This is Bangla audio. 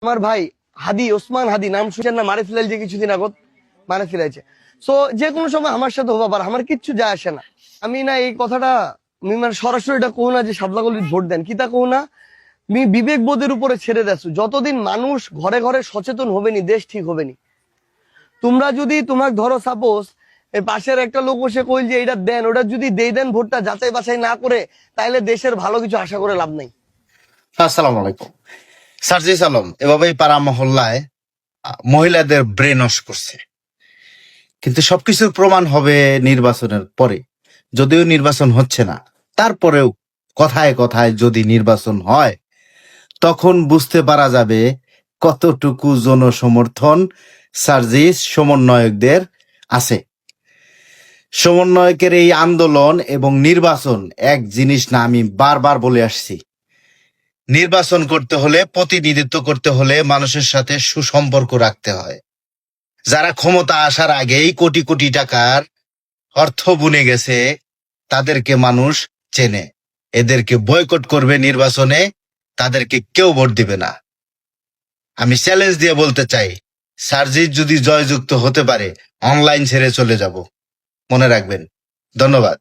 আমার ভাই হাদি, ওসমান হাদি নাম শুনছেন না? মারে ফেলাইল যে কিছুদিন আগত মারে ফেলাইছে। সো যে কোনো সময় আমার সাথে হবা পারে, আমার কিচ্ছু যায় আসে না। আমি না এই কথাটা আমি মানে সরাসরি এটা কহু না যে সাদলাগলির ভোট দেন, কিতা কহু না, আমি বিবেক বোধের উপরে ছেড়ে দেছো। যতদিন মানুষ ঘরে ঘরে সচেতন হবে নি, দেশ ঠিক হবে নি। তোমরা যদি তোমাকে ধরো সাপোজ এই পাশের একটা লোক বসে কইল যে এটা দেন, ওটা যদি দেন ভোটটা যাচাই বাছাই না করে, তাহলে দেশের ভালো কিছু আশা করে লাভ নাই। আসসালামু আলাইকুম। সার্জিস আলম এভাবেই পাড়া মহল্লায় মহিলাদের ব্রেন ওয়াশ করছে, কিন্তু সবকিছুর প্রমাণ হবে নির্বাচনের পরে। যদিও নির্বাচন হচ্ছে না, তারপরেও কথায় কথায় যদি নির্বাচন হয় তখন বুঝতে পারা যাবে কতটুকু জনসমর্থন সার্জিস সমন্বয়কদের আছে। সমন্বয়কের এই আন্দোলন এবং নির্বাচন এক জিনিস না, আমি বারবার বলে আসছি। নির্বাচন করতে হলে, প্রতিনিধিত্ব করতে হলে মানুষের সাথে সুসম্পর্ক রাখতে হয়। যারা ক্ষমতা আসার আগেই কোটি কোটি টাকার অর্থ বুনে গেছে তাদেরকে মানুষ চেনে। এদেরকে বয়কট করবে নির্বাচনে, তাদেরকে কেউ ভোট দিবে না। আমি চ্যালেঞ্জ দিয়ে বলতে চাই, সার্জিস যদি জয়যুক্ত হতে পারে অনলাইন ছেড়ে চলে যাব। মনে রাখবেন। ধন্যবাদ।